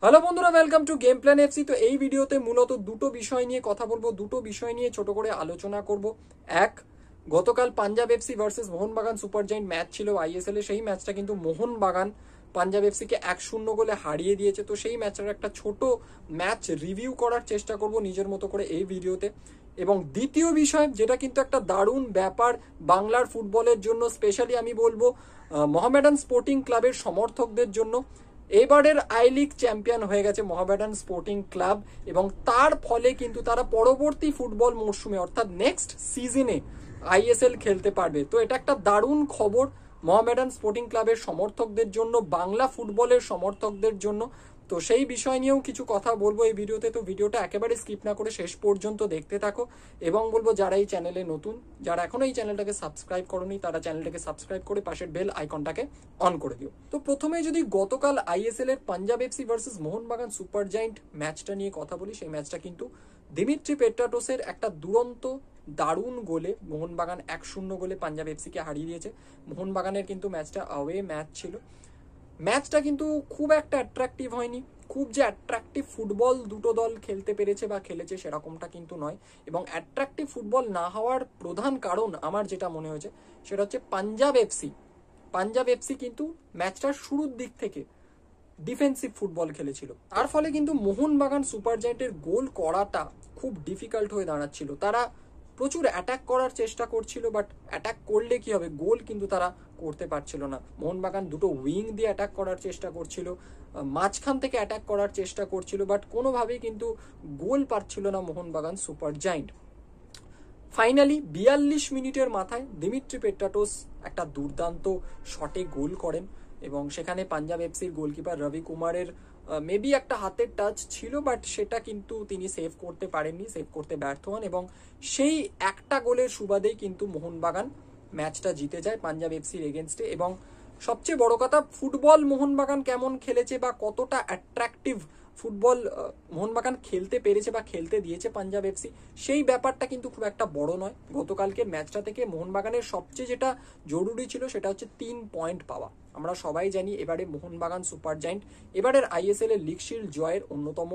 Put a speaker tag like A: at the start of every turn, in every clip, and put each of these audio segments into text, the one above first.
A: Hello বন্ধুরা, welcome to game plan FC. তো এই ভিডিওতে মূলত দুটো বিষয় নিয়ে কথা বলবো, দুটো বিষয় নিয়ে ছোট করে আলোচনা করব। এক, গতকাল Punjab FC versus Mohun Bagan super giant match ছিল আইএসএল এ। সেই ম্যাচটা কিন্তু মোহনবাগান পাঞ্জাব এফসিকে 1-0 গোলে হারিয়ে দিয়েছে। তো সেই ম্যাচের একটা ছোট ম্যাচ রিভিউ করার চেষ্টা করব নিজের মতো করে এই ভিডিওতে। এবং দ্বিতীয় বিষয়, যেটা কিন্তু একটা দারুণ ব্যাপার বাংলার ফুটবলের জন্য, স্পেশালি আমি বলবো মোহামেডান স্পোর্টিং ক্লাবের সমর্থকদের জন্য। এবারের আই লিগ চ্যাম্পিয়ন হয়ে গেছে মোহামেডান স্পোর্টিং ক্লাব, এবং তার ফলে কিন্তু তারা পরবর্তী ফুটবল মরশুমে অর্থাৎ নেক্সট সিজনে আইএসএল খেলতে পারবে। তো এটা একটা দারুণ খবর মোহামেডান স্পোর্টিং ক্লাবের সমর্থকদের জন্য, বাংলা ফুটবলের সমর্থকদের জন্য। তো সেই বিষয় নিয়েও কিছু কথা বলবো এই ভিডিওতে। তো ভিডিওটা একেবারে স্কিপ না করে শেষ পর্যন্ত দেখতে থাকো, এবং বলবো যারা এই চ্যানেলে নতুন, যারা এখনো এই চ্যানেলটাকে সাবস্ক্রাইব করোনি, তারা চ্যানেলটাকে সাবস্ক্রাইব করে পাশের বেল আইকনটাকে অন করে দিও। তো প্রথমে যদি গতকাল আইএসএল এর Punjab FC versus Mohun Bagan super giant ম্যাচটা নিয়ে কথা বলি, সেই ম্যাচটা কিন্তু দিমিত্রি পেট্রাটোসের একটা দুরন্ত দারুণ গোলে মোহনবাগান 1-0 গোলে পাঞ্জাব এফসিকে হারিয়ে দিয়েছে। মোহনবাগানের কিন্তু ম্যাচটা অ্যাওয়ে ম্যাচ ছিল। ম্যাচটা কিন্তু খুব একটা অ্যাট্রাকটিভ হয়নি, খুব যে অ্যাট্রাকটিভ ফুটবল দুটো দল খেলতে পেরেছে বা খেলেছে সেরকমটা কিন্তু নয়। এবং অ্যাট্রাকটিভ ফুটবল না হওয়ার প্রধান কারণ আমার যেটা মনে হয়েছে সেটা হচ্ছে পাঞ্জাব এফসি কিন্তু ম্যাচটার শুরুর দিক থেকে ডিফেন্সিভ ফুটবল খেলেছিল। তার ফলে কিন্তু মোহনবাগান সুপার জায়েন্টের গোল করাটা খুব ডিফিকাল্ট হয়ে দাঁড়াচ্ছিল। তারা প্রচুর অ্যাটাক করার চেষ্টা করছিল, বাট অ্যাটাক করলে কি হবে, গোল কিন্তু তারা করতে পারছিল না। মোহনবাগান দুটো উইং দিয়ে অ্যাটাক করার চেষ্টা করছিল, মাঝখান থেকে অ্যাটাক করার চেষ্টা করছিল, বাট কোনোভাবেই কিন্তু গোল পাচ্ছিল না মোহনবাগান সুপার জায়েন্ট। ফাইনালি 42 মিনিটের মাথায় দিমিত্রি পেট্রাটোস একটা দুর্দান্ত শটে গোল করেন, এবং সেখানে পাঞ্জাব এফসির গোলকিপার রবি কুমারের মেবি একটা হাতের টাচ ছিল, বাট সেটা কিন্তু তিনি সেভ করতে পারেননি, সেভ করতে ব্যর্থ হন। এবং সেই একটা গোলের সুবাদেই কিন্তু মোহনবাগান ম্যাচটা জিতে যায় পাঞ্জাব এফসির এগেনস্টে। এবং সবচেয়ে বড় কথা, ফুটবল মোহনবাগান কেমন খেলেছে বা কতটা অ্যাট্রাকটিভ ফুটবল মোহনবাগান খেলতে পেরেছে বা খেলতে দিয়েছে পাঞ্জাব এফসি, সেই ব্যাপারটা কিন্তু খুব একটা বড় নয়। গতকালকের ম্যাচটা থেকে মোহনবাগানের সবচেয়ে যেটা জরুরি ছিল সেটা হচ্ছে 3 পয়েন্ট পাওয়া। আমরা সবাই জানি এবারে মোহনবাগান সুপার জায়েন্ট এবারের আইএসএল এর লিগ শিল্ড জয়ের অন্যতম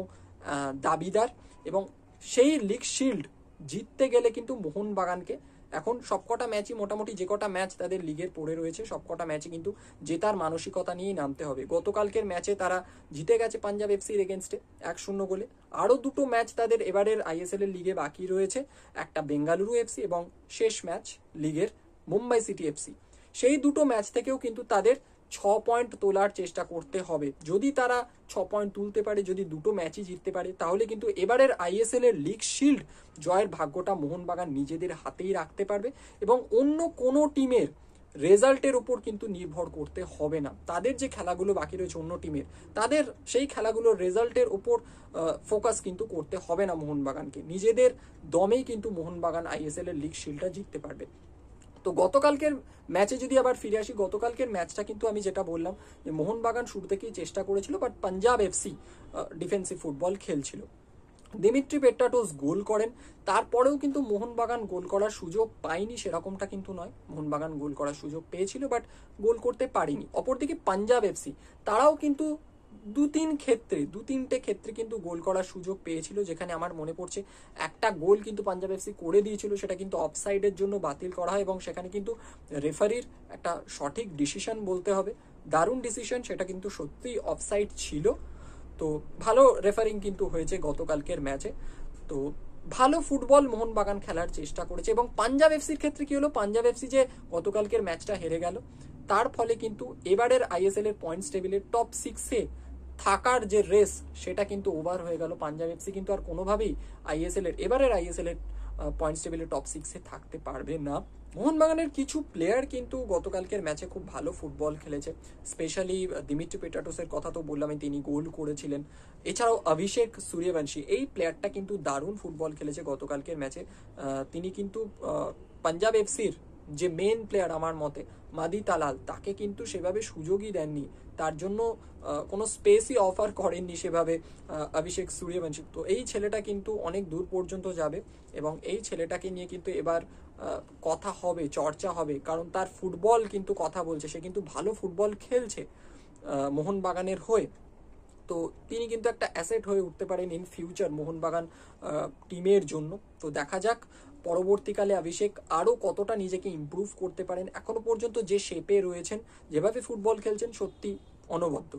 A: দাবিদার, এবং সেই লিগ শিল্ড জিততে গেলে কিন্তু মোহনবাগানকে এখন সবকটা ম্যাচই মোটামুটি, যে কটা ম্যাচ তাদের লিগের পড়ে রয়েছে সবকটা ম্যাচে কিন্তু জেতার মানসিকতা নিয়েই নামতে হবে। গতকালকের ম্যাচে তারা জিতে গেছে পাঞ্জাব এফসির এগেনস্টে 1-0 গোলে। আরও দুটো ম্যাচ তাদের এবারের আইএসএল এর লিগে বাকি রয়েছে, একটা বেঙ্গালুরু এফসি এবং শেষ ম্যাচ লিগের মুম্বাই সিটি এফসি। সেই দুটো ম্যাচ থেকেও কিন্তু তাদের 6 পয়েন্ট তোলার চেষ্টা করতে হবে। যদি তারা 6 পয়েন্ট তুলতে পারে, যদি দুটো ম্যাচই জিততে পারে, তাহলে কিন্তু এবারের আইএসএল এর লিগ শিল্ড জয়ের ভাগ্যটা মোহনবাগান নিজেদের হাতেই রাখতে পারবে, এবং অন্য কোনো টিমের রেজাল্টের উপর কিন্তু নির্ভর করতে হবে না। তাদের যে খেলাগুলো বাকি রয়েছে অন্য টিমের, তাদের সেই খেলাগুলোর রেজাল্টের উপর ফোকাস কিন্তু করতে হবে না মোহনবাগানকে। নিজেদের দমেই কিন্তু মোহনবাগান আইএসএল এর লিগ শিল্ডটা জিততে পারবে। তো গতকালকের ম্যাচে যদি আবার ফিরে আসি, গতকালকের ম্যাচটা কিন্তু আমি যেটা বললাম যে মোহনবাগান শুরু থেকেই চেষ্টা করেছিল, but Punjab FC defensive football খেলছিল। দিমিত্রি পেট্রাটোস গোল করেন, তারপরেও কিন্তু মোহনবাগান গোল করার সুযোগ পায়নি সেরকমটা কিন্তু নয়। মোহনবাগান গোল করার সুযোগ পেয়েছিল, বাট গোল করতে পারেনি। অপরদিকে পাঞ্জাব এফসি তারাও কিন্তু দু তিনটে ক্ষেত্রে কিন্তু গোল করার সুযোগ পেয়েছিল, যেখানে আমার মনে পড়ছে একটা গোল কিন্তু পাঞ্জাব এফসি করে দিয়েছিল, সেটা কিন্তু অফসাইডের জন্য বাতিল করা হয়, এবং সেখানে কিন্তু রেফারির একটা সঠিক ডিসিশন বলতে হবে, দারুণ ডিসিশন, সেটা কিন্তু সত্যিই অফসাইড ছিল। তো ভালো রেফারিং কিন্তু হয়েছে গতকালকের ম্যাচে। তো ভালো ফুটবল মোহনবাগান খেলার চেষ্টা করেছে। এবং পাঞ্জাব এফসির ক্ষেত্রে কি হলো, পাঞ্জাব এফসি যে গতকালকের ম্যাচটা হেরে গেল, তার ফলে কিন্তু এবারের আইএসএল এর পয়েন্টস টেবিলের টপ 6-এ থাকার যে রেস, সেটা কিন্তু ওভার হয়ে গেল। পাঞ্জাব এফসি কিন্তু আর কোনোভাবেই এবারের আইএসএল এর পয়েন্টস টেবিলের টপ 6-এ থাকতে পারবে না। মোহনবাগানের কিছু প্লেয়ার কিন্তু গতকালকের ম্যাচে খুব ভালো ফুটবল খেলেছে, স্পেশালি দিমিত্রি পেট্রাটোসের কথা তো বললামই, তিনি গোল করেছিলেন। এছাড়াও অভিষেক সূর্যবংশী, এই প্লেয়ারটা কিন্তু দারুণ ফুটবল খেলেছে গতকালকের ম্যাচে। তিনি কিন্তু পাঞ্জাব এফসির যে মেন প্লেয়ার আমার মতে মাদি তালাল, তাকে কিন্তু সেভাবে সুযোগই দেননি, তার জন্য কোনো স্পেসই অফার করেননি সেভাবে অভিষেক সূর্যবংশী। তো এই ছেলেটা কিন্তু অনেক দূর পর্যন্ত যাবে, এবং এই ছেলেটাকে নিয়ে কিন্তু এবার কথা হবে, চর্চা হবে, কারণ তার ফুটবল কিন্তু কথা বলছে, সে কিন্তু ভালো ফুটবল খেলছে মোহনবাগানের হয়ে। তো তিনি কিন্তু একটা অ্যাসেট হয়ে উঠতে পারেন ইন ফিউচার মোহনবাগান টিমের জন্য। তো দেখা যাক পরবর্তীকালে অভিষেক আরও কতটা নিজেকে ইমপ্রুভ করতে পারেন। এখনো পর্যন্ত যে শেপে রয়েছেন, যেভাবে ফুটবল খেলছেন, সত্যি অনবদ্য।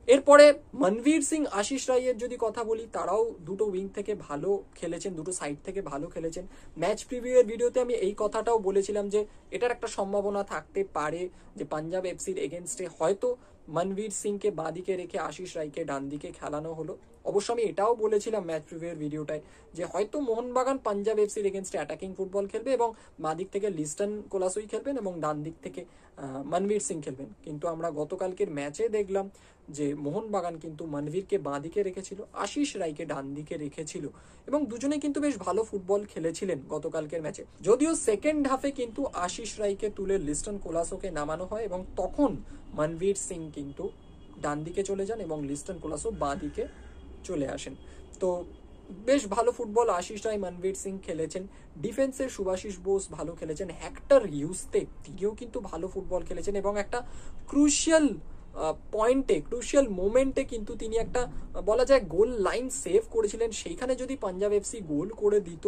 A: এরপরে মনবীর সিং, আশিস রাইয়ের যদি কথা বলি, তারাও দুটো উইং থেকে ভালো খেলেছেন, দুটো সাইড থেকে ভালো খেলেছেন। ম্যাচ প্রিভিউয়ের ভিডিওতে আমি এই কথাটাও বলেছিলাম যে এটার একটা সম্ভাবনা থাকতে পারে যে পাঞ্জাব এফসির এগেনস্টে হয়তো মনবীর সিংকে বাঁদিকে রেখে আশিস রাইকে ডান দিকে খেলানো হলো। অবশ্য আমি এটাও বলেছিলাম ম্যাচ প্রিভিউয়ের ভিডিওটায় যে হয়তো মোহনবাগান পাঞ্জাব এফসির এগেনস্টে অ্যাটাকিং ফুটবল খেলবে এবং বাঁদিক থেকে লিস্টন কোলাসোই খেলবেন এবং ডান দিক থেকে মনবীর সিং খেলবেন। কিন্তু আমরা গতকালকের ম্যাচে দেখলাম যে মোহনবাগান কিন্তু মনবীরকে বাঁ দিকে রেখেছিল, আশিস রাইকে ডান দিকে রেখেছিল এবং দুজনে কিন্তু বেশ ভালো ফুটবল খেলেছিলেন গতকালকের ম্যাচে। যদিও সেকেন্ড হাফে কিন্তু আশিস রাইকে তুলে লিস্টন কোলাসোকে নামানো হয় এবং তখন মনবীর সিং কিন্তু ডান দিকে চলে যান এবং লিস্টন কোলাসো বাঁ দিকে চলে আসেন। তো বেশ ভালো ফুটবল আশিস রায়, মনবীর সিং খেলেছেন। ডিফেন্সের সুভাশিস বোস ভালো খেলেছেন, হেক্টর হিউস্তে তিনিও কিন্তু ভালো ফুটবল খেলেছেন এবং একটা ক্রুশিয়াল পয়েন্টে, ক্রুশিয়াল মোমেন্টে কিন্তু তিনি একটা বলা যায় গোল লাইন সেভ করেছিলেন। সেইখানে যদি পাঞ্জাব এফসি গোল করে দিত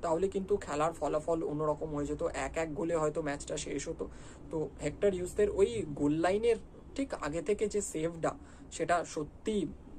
A: তাহলে কিন্তু খেলার ফলাফল অন্যরকম হয়ে যেত, 1-1 গোলে হয়তো ম্যাচটা শেষ হতো। তো হেক্টর হিউস্তের ওই গোল লাইনের ঠিক আগে থেকে যে সেভটা, সেটা সত্যি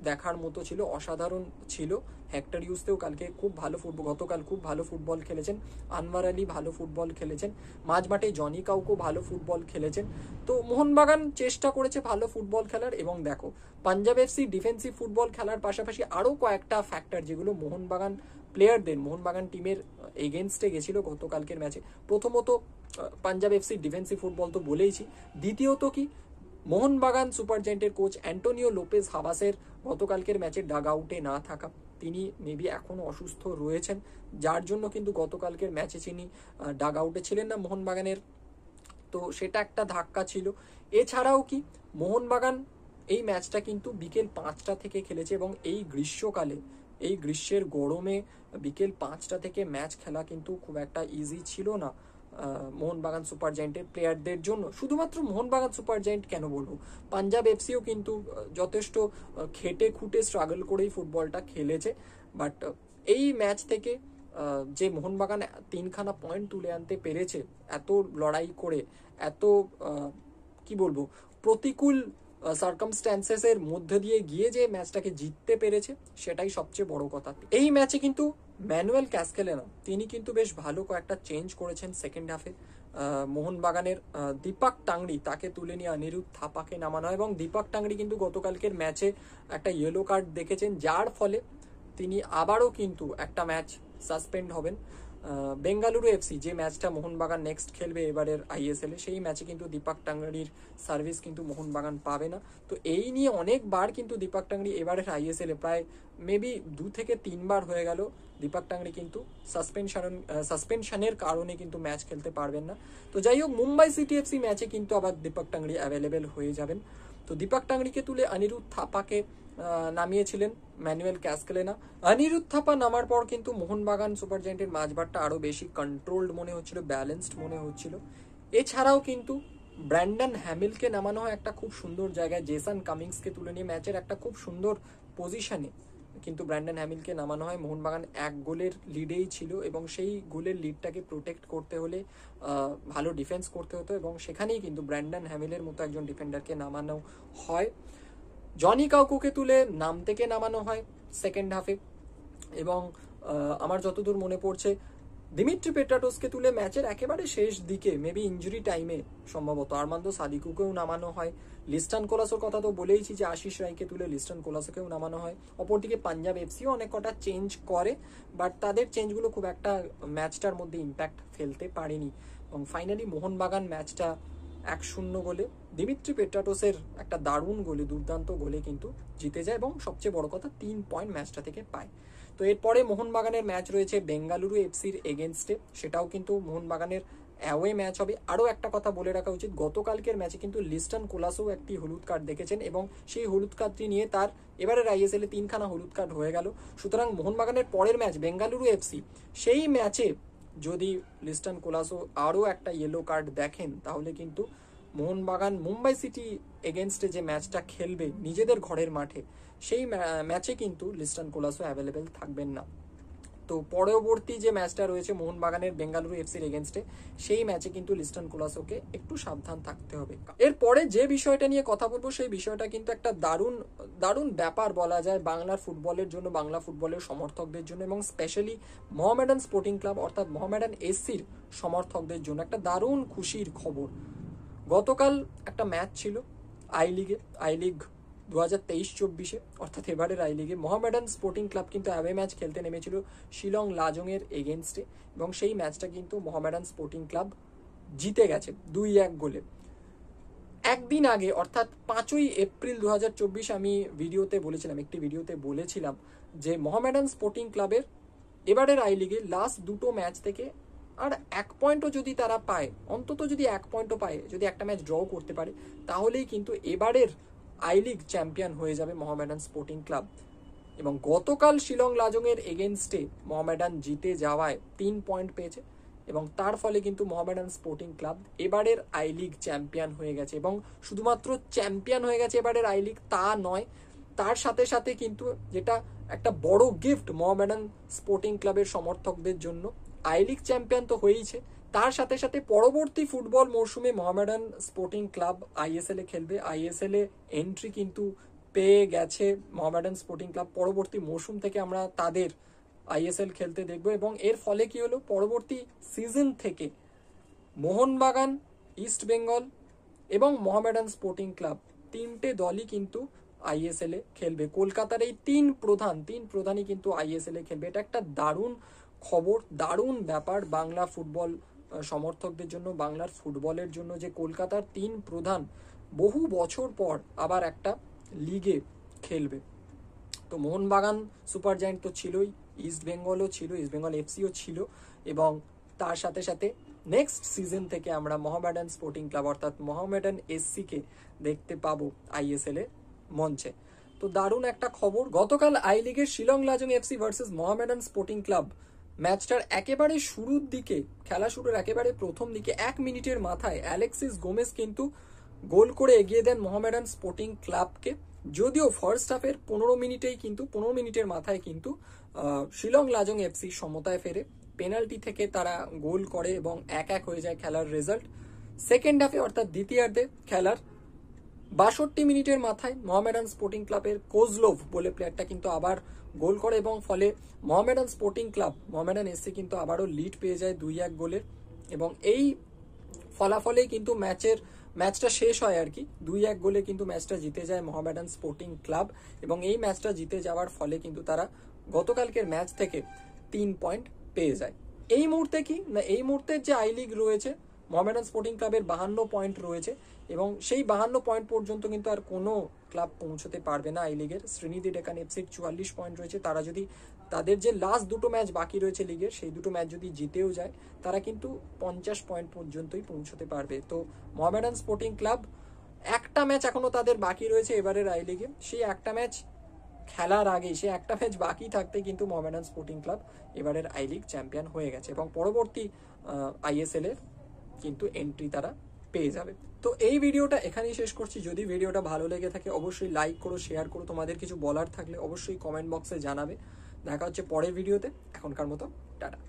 A: দেখার মতো ছিল, অসাধারণ ছিল। হেক্টর হিউস্তেও কালকে খুব ভালো ফুটবল, গতকাল খুব ভালো ফুটবল খেলেছেন। আনওয়ার আলী ভালো ফুটবল খেলেছেন, মাঝমাঠে জনি কাউকো ভালো ফুটবল খেলেছেন। তো মোহনবাগান চেষ্টা করেছে ভালো ফুটবল খেলার এবং দেখো পাঞ্জাব এফসি ডিফেন্সিভ ফুটবল খেলার পাশাপাশি আরও কয়েকটা ফ্যাক্টর যেগুলো মোহনবাগান প্লেয়ারদের, মোহনবাগান টিমের এগেনস্টে গেছিল গতকালকের ম্যাচে। প্রথমত পাঞ্জাব এফসি ডিফেন্সিভ ফুটবল তো বলেইছি, দ্বিতীয়ত কি মোহনবাগান সুপার জায়েন্টের কোচ অ্যান্টোনিও লোপেজ হাবাসের গতকালকের ম্যাচে ডাগ আউটে না থাকা, তিনি মেবি এখনো অসুস্থ রয়েছেন, যার জন্য কিন্তু গতকালকের ম্যাচে তিনি ডাগ আউটে ছিলেন না মোহনবাগানের। তো সেটা একটা ধাক্কা ছিল। এছাড়াও কি মোহনবাগান এই ম্যাচটা কিন্তু বিকেল 5টা থেকে খেলেছে এবং এই গ্রীষ্মকালে, এই গ্রীষ্মের গরমে বিকেল 5টা থেকে ম্যাচ খেলা কিন্তু খুব একটা ইজি ছিল না মোহনবাগান সুপার জায়েন্টের প্লেয়ারদের জন্য। শুধুমাত্র মোহনবাগান সুপার জায়েন্ট কেন বলবো, পাঞ্জাব এফসিও কিন্তু যথেষ্ট খেটে খুঁটে স্ট্রাগল করেই ফুটবলটা খেলেছে। বাট এই ম্যাচ থেকে যে মোহনবাগান 3খানা পয়েন্ট তুলে আনতে পেরেছে এত লড়াই করে, এত কি বলবো প্রতিকূল সার্কামস্ট্যান্সেসের মধ্যে দিয়ে গিয়ে যে ম্যাচটাকে জিততে পেরেছে, সেটাই সবচেয়ে বড় কথা। এই ম্যাচে কিন্তু ম্যানুয়েল ক্যাসকেলেনা তিনি কিন্তু বেশ ভালো কয়েকটা চেঞ্জ করেছেন সেকেন্ড হাফে। মোহনবাগানের দীপক টাংরি তাকে তুলে নিয়ে অনিরুদ্ধ থাপাকে নামানো হয় এবং দীপক টাংরি কিন্তু গতকালকের ম্যাচে একটা ইয়েলো কার্ড দেখেছেন, যার ফলে তিনি আবারও কিন্তু একটা ম্যাচ সাসপেন্ড হবেন। বেঙ্গালুরু এফসি যে ম্যাচটা মোহনবাগান নেক্সট খেলবে এবারের আইএসএলে, সেই ম্যাচে কিন্তু দীপক টাংরির সার্ভিস কিন্তু মোহনবাগান পাবে না। তো এই নিয়ে অনেকবার কিন্তু দীপক টাংরি এবারের আইএসএলে প্রায় মেবি 2 থেকে 3 বার হয়ে গেল দীপক টাংরি কিন্তু সাসপেনশনের কারণে কিন্তু ম্যাচ খেলতে পারবেন না। তো যাই হোক, মুম্বাই সিটি এফসি ম্যাচে কিন্তু আবার দীপক টাংরি অ্যাভেলেবেল হয়ে যাবেন। তো দীপক টাংরিকে তুলে অনিরুদ্ধ থাপাকে নামিয়েছিলেন ম্যানুয়েল ক্যাসকেলেনা। অনিরুদ্ধ থাপা নামার পর কিন্তু মোহনবাগান সুপার জায়েন্টের মাঝবারটা আরো বেশি কন্ট্রোলড মনে হচ্ছিল, ব্যালেন্সড মনে হচ্ছিল। এছাড়াও কিন্তু ব্র্যান্ডন হ্যামিলকে নামানো হয় একটা খুব সুন্দর জায়গায়, জেসন কামিংসকে তুলে নিয়ে ম্যাচের একটা খুব সুন্দর পজিশনে কিন্তু ব্র্যান্ডন হ্যামিলকে নামানো হয়। মোহনবাগান 1 গোলের লিডেই ছিল এবং সেই গোলের লিডটাকে প্রোটেক্ট করতে হলে ভালো ডিফেন্স করতে হতো এবং সেখানেই কিন্তু ব্র্যান্ডন হ্যামিলের মতো একজন ডিফেন্ডারকে নামানো হয়। জনি কাউকোকে তুলে নাম থেকে নামানো হয় সেকেন্ড হাফে এবং আমার যতদূর মনে পড়ছে দিমিত্রি পেট্রাটোসকে তুলে ম্যাচের একেবারে শেষ দিকে মেবি ইনজুরি টাইমে সম্ভবত আর্মান্দো সাদিকুকেও নামানো হয়। লিস্টন কোলাসোর কথা তো বলেইছি যে আশিস রায়কে তুলে লিস্টন কোলাসোকেও নামানো হয়। অপরদিকে পাঞ্জাব এফসিও অনেক কটা চেঞ্জ করে, বাট তাদের চেঞ্জগুলো খুব একটা ম্যাচটার মধ্যে ইম্প্যাক্ট ফেলতে পারেনি এবং ফাইনালি মোহনবাগান ম্যাচটা 1-0 গোলে, দিমিত্রি পেট্রাটোসের একটা দারুণ গোলে, দুর্দান্ত গোলে কিন্তু জিতে যায় এবং সবচেয়ে বড় কথা 3 পয়েন্ট ম্যাচটা থেকে পায়। তো এরপরে মোহনবাগানের ম্যাচ রয়েছে বেঙ্গালুরু এফসির এগেনস্টে, সেটাও কিন্তু মোহনবাগানের অ্যাওয়ে ম্যাচ হবে। আরও একটা কথা বলে রাখা উচিত, গতকালকের ম্যাচে কিন্তু লিস্টন কোলাসো একটি হলুদ কার্ড দেখেছেন এবং সেই হলুদ কার্ডটি নিয়ে তার এবারের আইএসএলে 3খানা হলুদ কার্ড হয়ে গেল। সুতরাং মোহনবাগানের পরের ম্যাচ বেঙ্গালুরু এফসি, সেই ম্যাচে যদি লিস্টন কোলাসো আরও একটা ইয়েলো কার্ড দেখেন তাহলে কিন্তু মোহনবাগান মুম্বাই সিটি এগেনস্টে যে ম্যাচটা খেলবে নিজেদের ঘরের মাঠে, সেই ম্যাচে কিন্তু লিস্টন কোলাসো অ্যাভেলেবেল থাকবেন না। তো পরবর্তী যে ম্যাচটা রয়েছে মোহনবাগানের বেঙ্গালুরু এফসির এগেনস্টে, সেই ম্যাচে কিন্তু লিস্টন কোলাসোকে একটু সাবধান থাকতে হবে। এরপরে যে বিষয়টা নিয়ে কথা বলবো সেই বিষয়টা কিন্তু একটা দারুণ দারুণ ব্যাপার বলা যায় বাংলার ফুটবলের জন্য, বাংলা ফুটবলের সমর্থকদের জন্য, এবং স্পেশালি মোহামেডান স্পোর্টিং ক্লাব অর্থাৎ মোহামেডান এসসির সমর্থকদের জন্য একটা দারুণ খুশির খবর। গতকাল একটা ম্যাচ ছিল আই লিগ 2023-24 অর্থাৎ এবারের আই লিগে মোহামেডান স্পোর্টিং ক্লাব কিন্তু অ্যাওয়ে ম্যাচ খেলতে নেমেছিল শিলং লাজং এর এগেনস্টে, এবং সেই ম্যাচটা কিন্তু মোহামেডান স্পোর্টিং ক্লাব জিতে গেছে 2-1 গোলে। একদিন আগে অর্থাৎ 5ই এপ্রিল 2024 আমি একটি ভিডিওতে বলেছিলাম যে মোহামেডান স্পোর্টিং ক্লাবের এবারের আই লিগে লাস্ট দুটো ম্যাচ থেকে আর 1 পয়েন্টও যদি তারা পায়, অন্তত যদি 1 পয়েন্টও পায়, যদি একটা ম্যাচ ড্র করতে পারে, তাহলেই কিন্তু এবারের আই লিগ চ্যাম্পিয়ন হয়ে যাবে মোহামেডান স্পোর্টিং ক্লাব। এবং গতকাল শিলং লাজং এর এগেনস্টে মোহামেডান জিতে যাওয়ায় 3 পয়েন্ট পেয়েছে, এবং তার ফলে কিন্তু মোহামেডান স্পোর্টিং ক্লাব এবারের আই লিগ চ্যাম্পিয়ন হয়ে গেছে। এবং শুধুমাত্র চ্যাম্পিয়ন হয়ে গেছে এবারের আই লিগ তা নয়, তার সাথে সাথে কিন্তু যেটা একটা বড় গিফট মোহামেডান স্পোর্টিং ক্লাবের সমর্থকদের জন্য, আই লিগ চ্যাম্পিয়ন তো হয়েইছে, তার সাথে সাথে পরবর্তী ফুটবল মরশুমে মোহামেডান স্পোর্টিং ক্লাব আইএসএল এ খেলবে। আইএসএল এ এন্ট্রি কিন্তু পেয়ে গেছে মোহামেডান স্পোর্টিং ক্লাব। পরবর্তী মরশুম থেকে আমরা তাদের আইএসএল খেলতে দেখব, এবং এর ফলে কি হলো, পরবর্তী সিজন থেকে মোহনবাগান, ইস্ট বেঙ্গল এবং মোহামেডান স্পোর্টিং ক্লাব তিনটে দলই কিন্তু আইএসএল এ খেলবে। কলকাতার এই তিন প্রধানই কিন্তু আইএসএল এ খেলবে। এটা একটা দারুণ খবর, দারুণ ব্যাপার বাংলা ফুটবল সমর্থকদের জন্য, বাংলার ফুটবলের জন্য, যে কলকাতার 3 প্রধান বহু বছর পর আবার একটা লিগে খেলবে। তো মোহনবাগান সুপার জায়েন্ট তো ছিলই, ইস্ট বেঙ্গলও ছিল, ইস্ট বেঙ্গল এফসিও ছিল, এবং তার সাথে সাথে নেক্সট সিজন থেকে আমরা মোহামেডান স্পোর্টিং ক্লাব অর্থাৎ মোহামেডান এসসি কে দেখতে পাবো আইএসএল এর মঞ্চে। তো দারুণ একটা খবর। গতকাল আই লিগের Shillong Lajong FC versus Mohammedan sporting club ম্যাচটার একেবারে শুরুর দিকে, খেলা শুরুর একেবারে প্রথম দিকে 1 মিনিটের মাথায় অ্যালেক্সিস গোমেজ কিন্তু গোল করে এগিয়ে দেন মোহামেডান স্পোর্টিং ক্লাবকে। যদিও ফার্স্ট হাফের 15 মিনিটের মাথায় কিন্তু শিলং লাজং এফসি সমতায় ফেরে, পেনাল্টি থেকে তারা গোল করে এবং 1-1 হয়ে যায় খেলার রেজাল্ট। সেকেন্ড হাফে অর্থাৎ দ্বিতীয়ার্ধে খেলার 62 মিনিটের মাথায় মোহামেডান স্পোর্টিং ক্লাবের কোজলোভ বলে প্লেয়ারটা কিন্তু আবার গোল করে, এবং ফলে Mohammedan sporting club, Mohammedan SC কিন্তু আবারও লিড পেয়ে যায় 2-1 গোলের, এবং এই ফলাফলেই কিন্তু ম্যাচটা শেষ হয় আর কি। 2-1 গোলে কিন্তু ম্যাচটা জিতে যায় মোহামেডান স্পোর্টিং ক্লাব, এবং এই ম্যাচটা জিতে যাওয়ার ফলে কিন্তু তারা গতকালকের ম্যাচ থেকে 3 পয়েন্ট পেয়ে যায়। এই মুহূর্তে কি না, এই মুহূর্তের যে আই লিগ রয়েছে মোহামেডান স্পোর্টিং ক্লাবের 52 পয়েন্ট রয়েছে, এবং সেই 52 পয়েন্ট পর্যন্ত কিন্তু আর কোনো ক্লাব পৌঁছতে পারবে না আই লিগের। শ্রীনিধি ডেকান এফসির 44 পয়েন্ট রয়েছে, তারা যদি তাদের যে লাস্ট দুটো ম্যাচ বাকি রয়েছে লিগের, সেই দুটো ম্যাচ যদি জিতেও যায়, তারা কিন্তু 50 পয়েন্ট পর্যন্তই পৌঁছতে পারবে। তো মোহামেডান স্পোর্টিং ক্লাব একটা ম্যাচ এখনো তাদের বাকি রয়েছে এবারের আই লিগে, সেই একটা ম্যাচ খেলার আগে, সে একটা ম্যাচ বাকি থাকতে কিন্তু মোহামেডান স্পোর্টিং ক্লাব এবারের আই লিগ চ্যাম্পিয়ন হয়ে গেছে, এবং পরবর্তী আইএসএল এর কিন্তু এন্ট্রি তারা পেয়ে যাবে। তো এই ভিডিওটা এখানেই শেষ করছি। যদি ভিডিওটা ভালো লেগে থাকে অবশ্যই লাইক করো, শেয়ার করো, তোমাদের কিছু বলার থাকলে অবশ্যই কমেন্ট বক্সে জানাবে। দেখা হচ্ছে পরের ভিডিওতে, এখনকার মতো টাটা।